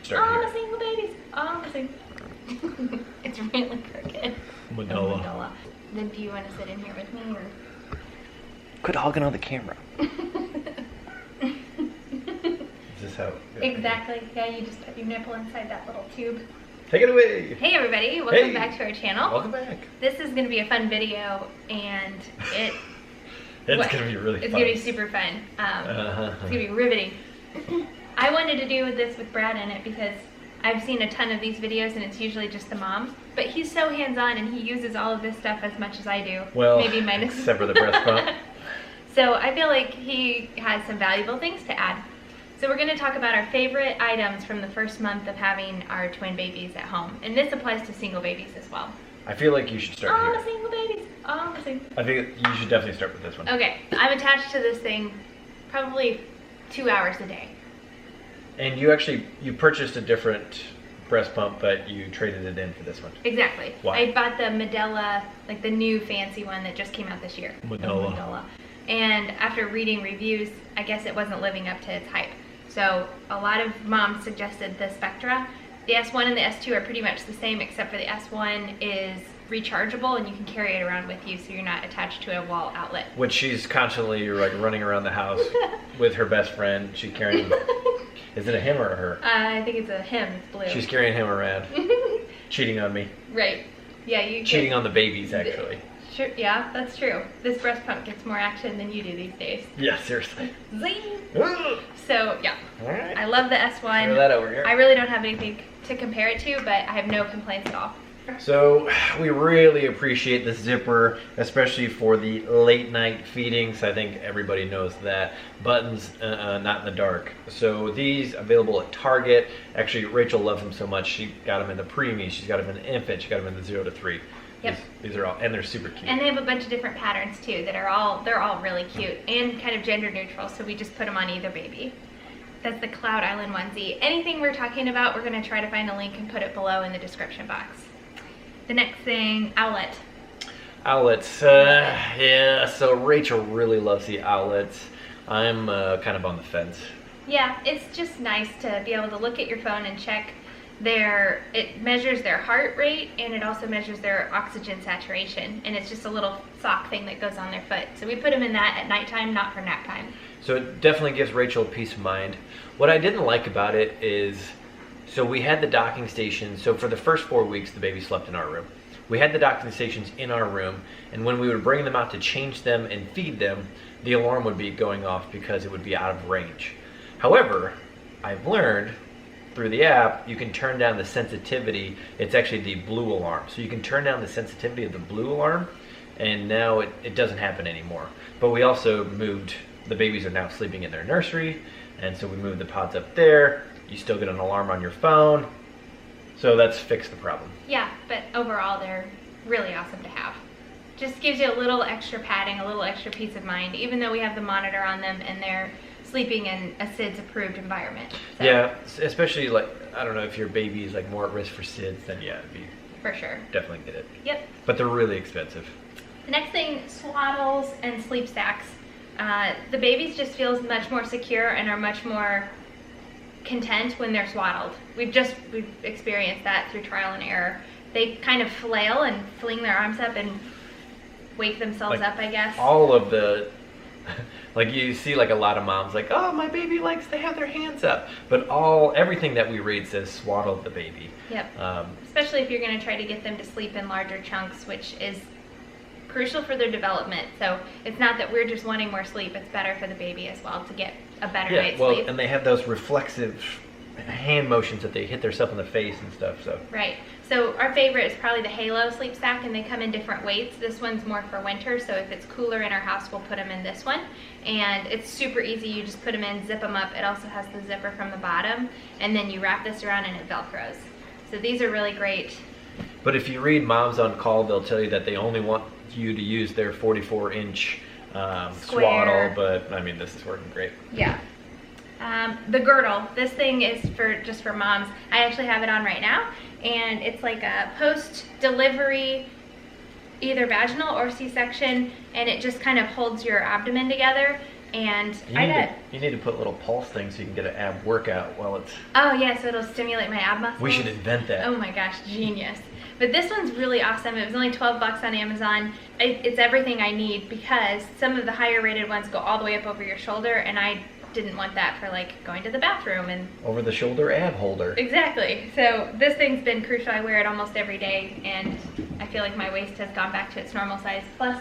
start all here. the single babies. All the single. It's really crooked. Manila. Then do you want to sit in here with me or? Quit hogging on the camera. Is this how? Exactly. Yeah, you just put your nipple inside that little tube. Take it away. Hey everybody, welcome back to our channel. Welcome back. This is going to be a fun video, and it's going to be really fun. It's going to be super fun. It's going to be riveting. I wanted to do this with Brad in it because I've seen a ton of these videos and it's usually just the moms, but he's so hands-on and he uses all of this stuff as much as I do. Well, maybe minus except for the breast pump. So I feel like he has some valuable things to add. So we're going to talk about our favorite items from the first month of having our twin babies at home. And this applies to single babies as well. I feel like you should start all here. the single babies. All the single. I think you should definitely start with this one. Okay, I'm attached to this thing probably 2 hours a day. And you purchased a different breast pump, but you traded it in for this one. Exactly. Why? I bought the Medela, like the new fancy one that just came out this year. Medela. And after reading reviews, I guess it wasn't living up to its hype. So a lot of moms suggested the Spectra. The S1 and the S2 are pretty much the same, except for the S1 is rechargeable and you can carry it around with you so you're not attached to a wall outlet. Which she's constantly like running around the house with her best friend. She's carrying, is it a him or a her? I think it's a him, it's blue. She's carrying him around, cheating on me. Right. Yeah, you cheating on the babies, actually. Sure, yeah, that's true. This breast pump gets more action than you do these days. Yeah, seriously. Zing! So, yeah. Alright. I love the S1. Throw that over here. I really don't have anything to compare it to, but I have no complaints at all. So, we really appreciate the zipper, especially for the late night feedings. I think everybody knows that. Buttons, not in the dark. So, these available at Target. Actually, Rachel loves them so much, she got them in the preemie, she's got them in the infant, she got them in the 0 to 3. Yep. These are all, and they're super cute. And they have a bunch of different patterns too that are all, they're all really cute and kind of gender neutral, so we just put them on either baby. That's the Cloud Island onesie. Anything we're talking about, we're going to try to find a link and put it below in the description box. The next thing, Owlet. Owlets, yeah, so Rachel really loves the Owlets. I'm kind of on the fence. Yeah, it's just nice to be able to look at your phone and check it measures their heart rate and it also measures their oxygen saturation, and it's just a little sock thing that goes on their foot. So we put them in that at nighttime, not for nap time. So it definitely gives Rachel peace of mind. What I didn't like about it is, so we had the docking station, so for the first 4 weeks the baby slept in our room. We had the docking stations in our room, and when we would bring them out to change them and feed them, the alarm would be going off because it would be out of range. However, I've learned through the app, you can turn down the sensitivity. It's actually the blue alarm. So you can turn down the sensitivity of the blue alarm, and now it doesn't happen anymore. But we also moved, the babies are now sleeping in their nursery, and so we moved the pods up there. You still get an alarm on your phone. So that's fixed the problem. Yeah, but overall they're really awesome to have. Just gives you a little extra padding, a little extra peace of mind, even though we have the monitor on them and they're sleeping in a SIDS approved environment. So. Yeah, especially like, I don't know, if your baby is like more at risk for SIDS, then yeah, it'd be for sure. Definitely get it. Yep. But they're really expensive. The next thing, Swaddles and sleep sacks. The babies just feel much more secure and are much more content when they're swaddled. We've experienced that through trial and error. They kind of flail and fling their arms up and wake themselves up, I guess. All of the, like you see like a lot of moms like, oh, my baby likes to have their hands up. But everything that we read says swaddle the baby. Yep. Especially if you're going to try to get them to sleep in larger chunks, which is crucial for their development. So it's not that we're just wanting more sleep, it's better for the baby as well to get a better night's sleep. And they have those reflexive hand motions that they hit themselves in the face and stuff. So right. So our favorite is probably the Halo sleep sack, and they come in different weights. This one's more for winter, so if it's cooler in our house, we'll put them in this one. And it's super easy. You just put them in, zip them up. It also has the zipper from the bottom, and then you wrap this around and it Velcros. So these are really great. But if you read Moms on Call, they'll tell you that they only want you to use their 44-inch swaddle, but I mean, this is working great. Yeah. The girdle, this thing is just for moms. I actually have it on right now, and it's like a post-delivery, either vaginal or C-section, and it just kind of holds your abdomen together, And you need to put little pulse things so you can get an ab workout while it's... Oh yeah, so it'll stimulate my ab muscles. We should invent that. Oh my gosh, genius. But this one's really awesome. It was only 12 bucks on Amazon. It's everything I need because some of the higher rated ones go all the way up over your shoulder, and I didn't want that for like going to the bathroom and... Over the shoulder ab holder. Exactly. So this thing's been crucial. I wear it almost every day, and I feel like my waist has gone back to its normal size. Plus,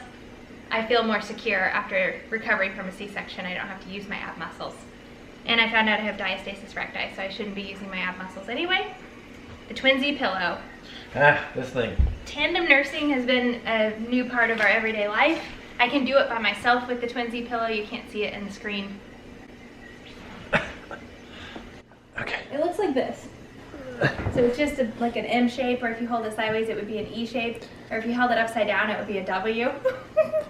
I feel more secure after recovering from a C-section. I don't have to use my ab muscles. And I found out I have diastasis recti, so I shouldn't be using my ab muscles anyway. The Twinsies Pillow. Ah, this thing. Tandem nursing has been a new part of our everyday life. I can do it by myself with the Twinsies Pillow. You can't see it in the screen. Okay. It looks like this. So it's just like an M shape, or if you hold it sideways, it would be an E shape, or if you held it upside down, it would be a W.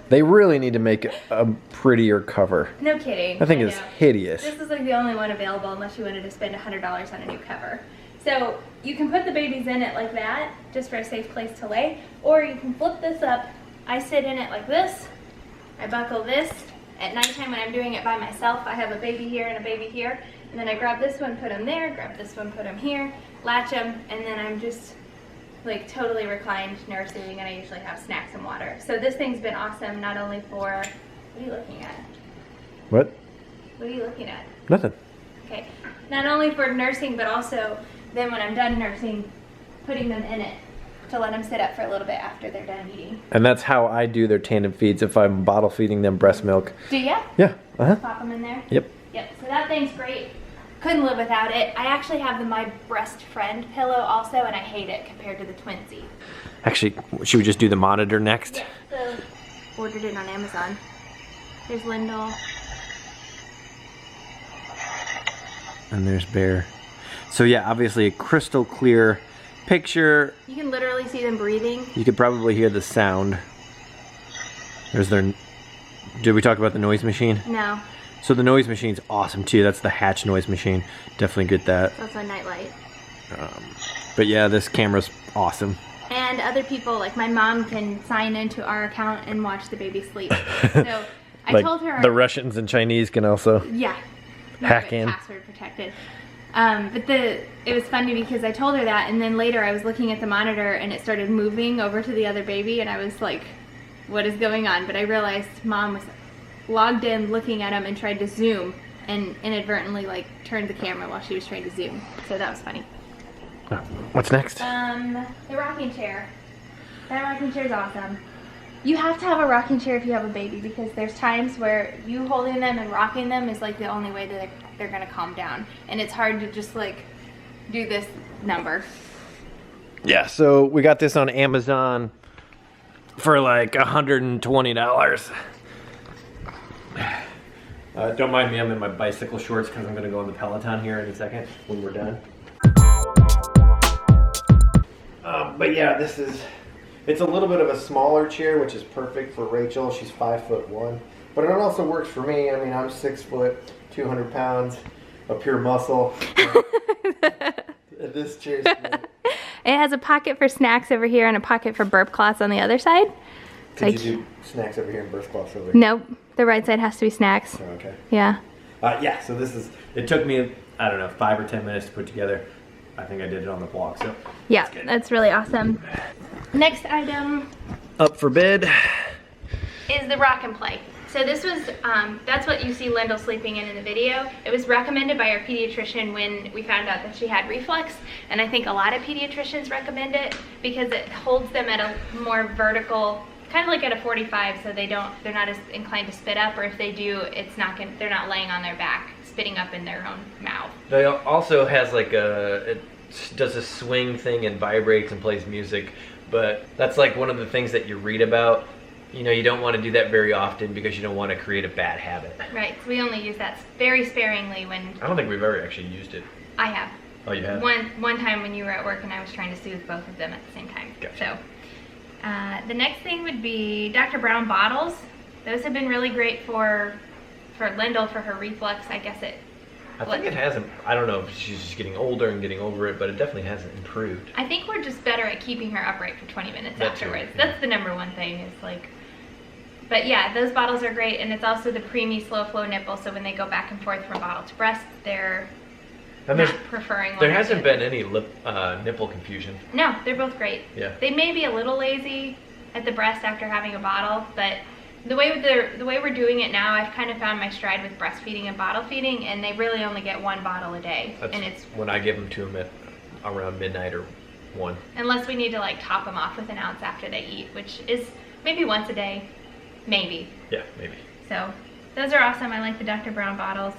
They really need to make a prettier cover. No kidding. I think it's hideous. This is like the only one available unless you wanted to spend $100 on a new cover. So you can put the babies in it like that, just for a safe place to lay, or you can flip this up. I sit in it like this. I buckle this. At nighttime when I'm doing it by myself, I have a baby here and a baby here. And then I grab this one, put them there, grab this one, put them here, latch them, and then I'm just like totally reclined nursing, and I usually have snacks and water. So this thing's been awesome, not only for, what are you looking at? What? What are you looking at? Nothing. Okay. Not only for nursing, but also then when I'm done nursing, putting them in it to let them sit up for a little bit after they're done eating. And that's how I do their tandem feeds if I'm bottle feeding them breast milk. Do ya? Yeah. Uh-huh. Pop them in there? Yep. Yep. So that thing's great. Couldn't live without it. I actually have the My Breast Friend pillow also, and I hate it compared to the Twinsies. Actually, should we just do the monitor next? Yeah, so ordered it on Amazon. There's Lyndall. And there's Bear. So yeah, obviously a crystal clear picture. You can literally see them breathing. You could probably hear the sound. There's their... Did we talk about the noise machine? No. So the noise machine's awesome too. That's the Hatch noise machine. Definitely get that. It's also a nightlight. But yeah, this camera's awesome. And other people, like my mom, can sign into our account and watch the baby sleep. So I Like told her... the Russians and Chinese can also Yeah. hack in. Password protected. But it was funny because I told her that, and then later I was looking at the monitor and it started moving over to the other baby, and I was like, what is going on? But I realized Mom was logged in looking at him and tried to zoom, and inadvertently like turned the camera while she was trying to zoom. So that was funny. What's next? The rocking chair. That rocking chair is awesome. You have to have a rocking chair if you have a baby, because there's times where you holding them and rocking them is like the only way that they're gonna calm down, and it's hard to just like do this number. Yeah, so we got this on Amazon for like $120. Don't mind me, I'm in my bicycle shorts because I'm gonna go on the Peloton here in a second when we're done. But yeah, it's a little bit of a smaller chair, which is perfect for Rachel. She's 5'1", but it also works for me. I mean, I'm 6 foot, 200 pounds of pure muscle. This chair's good. It has a pocket for snacks over here and a pocket for burp cloths on the other side. Could you do snacks over here and burp cloths over here? Nope, the right side has to be snacks. Oh, okay. Yeah. Yeah, so it took me, I don't know, 5 or 10 minutes to put together. I think I did it on the blog, so. Yeah, that's really awesome. Next item. Up for bid. Is the rock and play. So this was, that's what you see Lyndall sleeping in the video. It was recommended by our pediatrician when we found out that she had reflux, and I think a lot of pediatricians recommend it because it holds them at a more vertical, kind of like at a 45, so they're not as inclined to spit up, or if they do, they're not laying on their back, spitting up in their own mouth. They also has like it does a swing thing and vibrates and plays music, but that's like one of the things that you read about. You know, you don't want to do that very often because you don't want to create a bad habit. Right, so we only use that very sparingly when... I don't think we've ever actually used it. I have. Oh, you have? One time when you were at work and I was trying to soothe both of them at the same time. Gotcha. So, the next thing would be Dr. Brown bottles. Those have been really great for Lyndall for her reflux. I guess I think it hasn't. I don't know if she's just getting older and getting over it, but it definitely hasn't improved. I think we're just better at keeping her upright for 20 minutes afterwards. Yeah. That's the number one thing is like... But yeah, those bottles are great, and it's also the preemie slow flow nipple, so when they go back and forth from bottle to breast, they're And not preferring one. there hasn't been any nipple confusion. No, they're both great. Yeah. They may be a little lazy at the breast after having a bottle, but the way we're doing it now, I've kind of found my stride with breastfeeding and bottle feeding, and they really only get 1 bottle a day. That's and it's when I give them to them at around midnight or 1. unless we need to like top them off with an ounce after they eat, which is maybe once a day, maybe. Yeah, maybe. So those are awesome. I like the Dr. Brown bottles.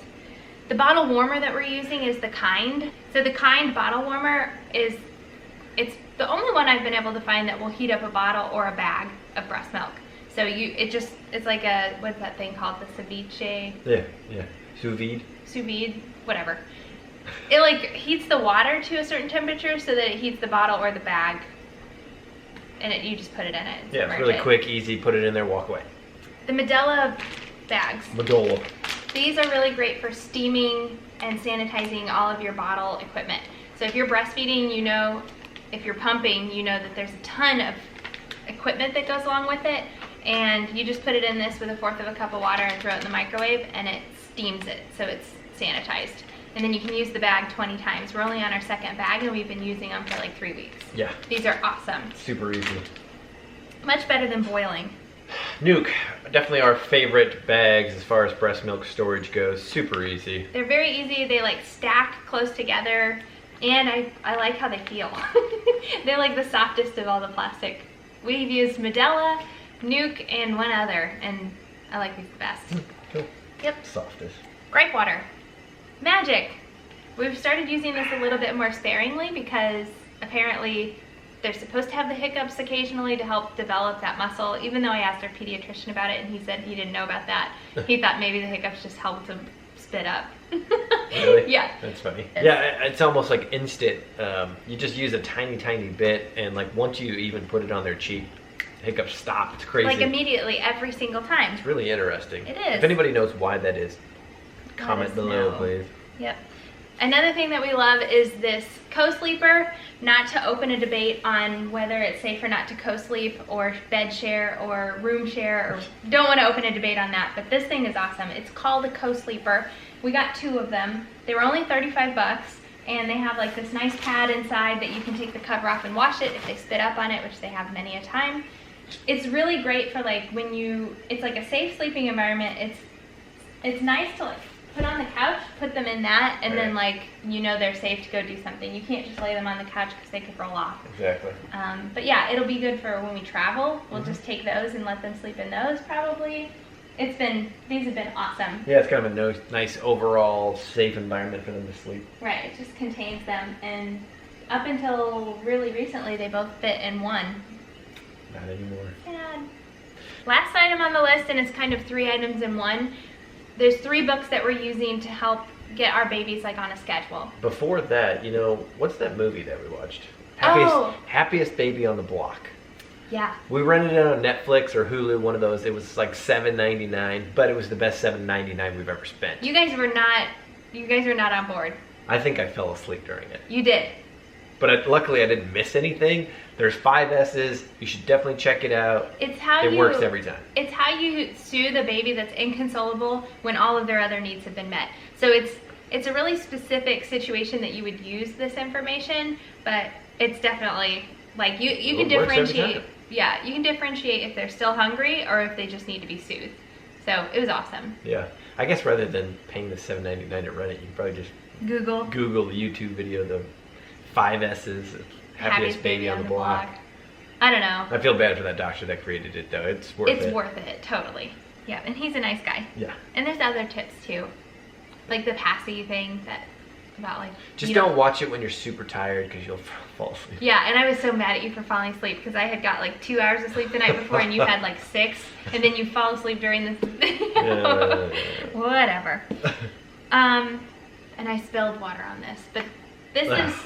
The bottle warmer that we're using is the Kind. So the Kind bottle warmer it's the only one I've been able to find that will heat up a bottle or a bag of breast milk. So it's like a, what's that thing called? The ceviche? Yeah. Sous vide, whatever. It like heats the water to a certain temperature so that it heats the bottle or the bag. And you just put it in it. Yeah, it's really quick, easy, put it in there, walk away. The Medela bags. Medola. These are really great for steaming and sanitizing all of your bottle equipment. So if you're breastfeeding, you know, if you're pumping, you know that there's a ton of equipment that goes along with it. And you just put it in this with 1/4 of a cup of water and throw it in the microwave, and it steams it, so it's sanitized. And then you can use the bag 20 times. We're only on our 2nd bag, and we've been using them for like 3 weeks. Yeah. These are awesome. Super easy. Much better than boiling. Nuke, definitely our favorite bags as far as breast milk storage goes. Super easy. They're very easy. They like stack close together, and I like how they feel. They're like the softest of all the plastic. We've used Medela, Nuke, and one other, and I like these the best. Cool. Yep. Softest. Gripe water. Magic. We've started using this a little bit more sparingly because apparently they're supposed to have the hiccups occasionally to help develop that muscle, even though I asked our pediatrician about it and he said he didn't know about that. He thought maybe the hiccups just helped him spit up. Really? Yeah. That's funny. Yeah, it's almost like instant. You just use a tiny, tiny bit, and like once you even put it on their cheek, hiccups stop. It's crazy. Like immediately, every single time. It's really interesting. It is. If anybody knows why that is, comment us below, know. please. Yep. Another thing that we love is this co-sleeper. Not to open a debate on whether it's safe or not to co-sleep or bed share or room share, or don't want to open a debate on that, but this thing is awesome. It's called a co-sleeper. We got 2 of them. They were only 35 bucks, and they have like this nice pad inside that you can take the cover off and wash it if they spit up on it, which they have many a time. It's really great for like when it's like a safe sleeping environment. It's nice to like put on the couch, put them in that, and then like, you know, they're safe to go do something. You can't just lay them on the couch because they could roll off. Exactly. But yeah, it'll be good for when we travel. We'll just take those and let them sleep in those probably. These have been awesome. Yeah, it's kind of a nice overall safe environment for them to sleep. Right, it just contains them, and up until really recently, they both fit in one. Not anymore. Sad. Last item on the list, and it's kind of 3 items in one. There's 3 books that we're using to help get our babies like on a schedule. Before that, you know, what's that movie that we watched? Oh. Happiest Baby on the Block. Yeah. We rented it on Netflix or Hulu, one of those. It was like $7.99, but it was the best $7.99 we've ever spent. You guys are not on board. I think I fell asleep during it. You did. But luckily I didn't miss anything. There's 5 S's. You should definitely check it out. It works every time. It's how you soothe a baby that's inconsolable when all of their other needs have been met. So it's a really specific situation that you would use this information, but it's definitely like you can differentiate. Yeah, you can differentiate if they're still hungry or if they just need to be soothed. So it was awesome. Yeah, I guess rather than paying the $7.99 to rent it, you can probably just Google the YouTube video, the 5 S's, Happiest Baby on the Block. I don't know. I feel bad for that doctor that created it, though. It's worth it. It's worth it, totally. Yeah, and he's a nice guy. Yeah. And there's other tips too, like the passy thing about like. Just don't watch it when you're super tired because you'll fall asleep. Yeah, and I was so mad at you for falling asleep because I had got like 2 hours of sleep the night before and you had like 6, and then you fall asleep during this video. Whatever. And I spilled water on this, but this is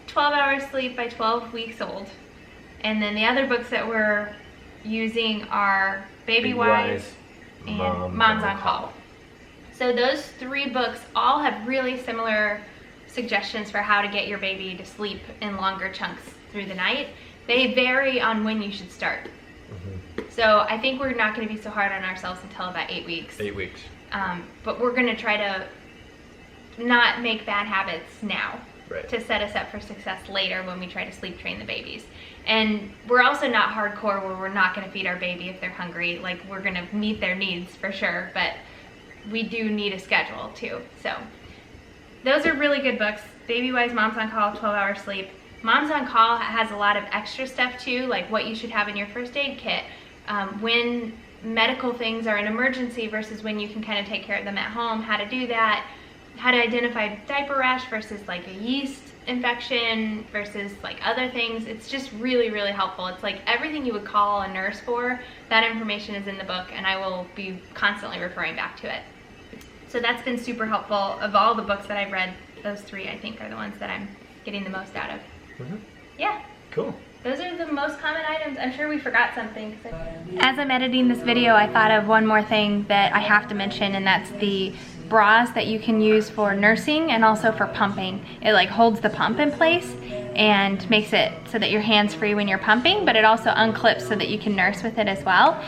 12 hours sleep by 12 weeks old. And then the other books that we're using are Baby Wise and Moms on Call. So those 3 books all have really similar suggestions for how to get your baby to sleep in longer chunks through the night. They vary on when you should start. So I think we're not going to be so hard on ourselves until about 8 weeks. 8 weeks. But we're going to try to not make bad habits now. Right. To set us up for success later when we try to sleep train the babies. And we're also not hardcore where we're not going to feed our baby if they're hungry. Like, we're going to meet their needs for sure, but we do need a schedule too. So those are really good books. Baby Wise, Moms on Call, 12-Hour Sleep. Moms on Call has a lot of extra stuff too, like what you should have in your first aid kit, when medical things are an emergency versus when you can kind of take care of them at home, how to do that, how to identify diaper rash versus like a yeast infection versus like other things. It's just really, really helpful. It's like everything you would call a nurse for, that information is in the book, and I will be constantly referring back to it. So that's been super helpful. Of all the books that I've read, those 3 I think are the ones that I'm getting the most out of. Yeah. Cool. Those are the most common items. I'm sure we forgot something. As I'm editing this video, I thought of one more thing that I have to mention, and that's the bras that you can use for nursing and also for pumping. It like holds the pump in place and makes it so that your hand's free when you're pumping, but it also unclips so that you can nurse with it as well.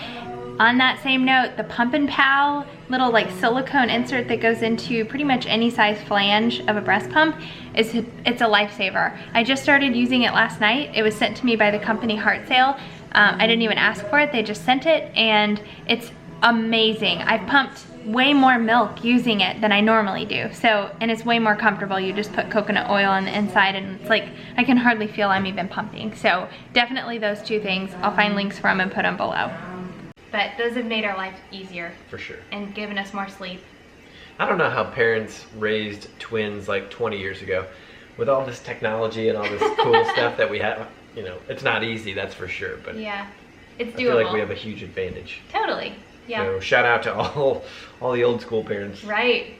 On that same note, the Pump and Pal little like silicone insert that goes into pretty much any size flange of a breast pump, it's a lifesaver. I just started using it last night. It was sent to me by the company Heart Sale. I didn't even ask for it, they just sent it, and it's amazing. I've pumped way more milk using it than I normally do. So, and it's way more comfortable. You just put coconut oil on the inside and it's like, I can hardly feel I'm even pumping. So definitely those 2 things. I'll find links for them and put them below. But those have made our life easier. For sure. And given us more sleep. I don't know how parents raised twins like 20 years ago. With all this technology and all this cool stuff that we have, you know, it's not easy, that's for sure. But yeah, it's doable. I feel like we have a huge advantage. Totally. Yeah. So shout out to all the old school parents. Right.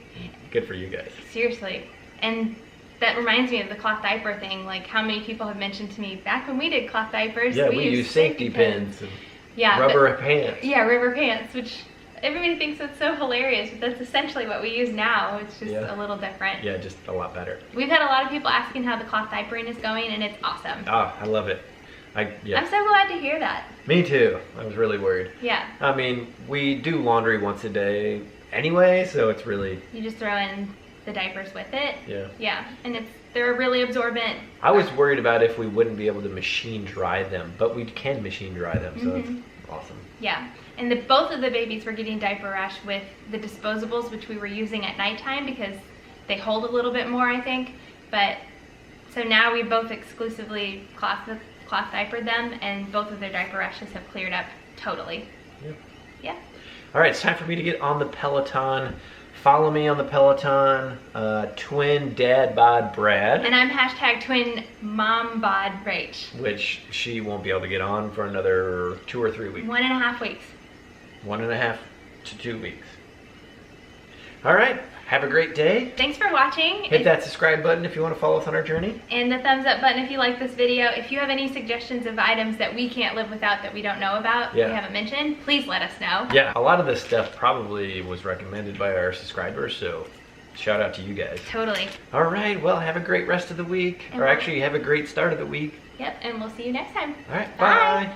Good for you guys. Seriously. And that reminds me of the cloth diaper thing. Like, how many people have mentioned to me, back when we did cloth diapers, yeah, we used safety pins and rubber pants. Yeah, rubber pants, which everybody thinks that's so hilarious, but that's essentially what we use now. It's just a little different. Yeah, just a lot better. We've had a lot of people asking how the cloth diapering is going, and it's awesome. Ah, I love it. I'm so glad to hear that. Me too. I was really worried. Yeah. I mean, we do laundry once a day anyway, so it's really... You just throw in the diapers with it. Yeah. Yeah, and they're really absorbent. I was worried about if we wouldn't be able to machine dry them, but we can machine dry them, so it's awesome. Yeah, and both of the babies were getting diaper rash with the disposables, which we were using at nighttime because they hold a little bit more, I think. But so now we both exclusively cloth diapered them, and both of their diaper rashes have cleared up totally. Yeah. Yeah. All right, it's time for me to get on the Peloton. Follow me on the Peloton, Twin Dad Bod Brad. And I'm hashtag Twin Mom Bod Rach. Which she won't be able to get on for another 2 or 3 weeks. 1.5 weeks. 1.5 to 2 weeks. All right, have a great day. Thanks for watching. Hit that subscribe button if you want to follow us on our journey. And the thumbs up button if you like this video. If you have any suggestions of items that we can't live without that we don't know about, we haven't mentioned, please let us know. Yeah, a lot of this stuff probably was recommended by our subscribers, so shout out to you guys. Totally. All right, well, have a great rest of the week. Or actually, have a great start of the week. Yep, and we'll see you next time. All right, bye.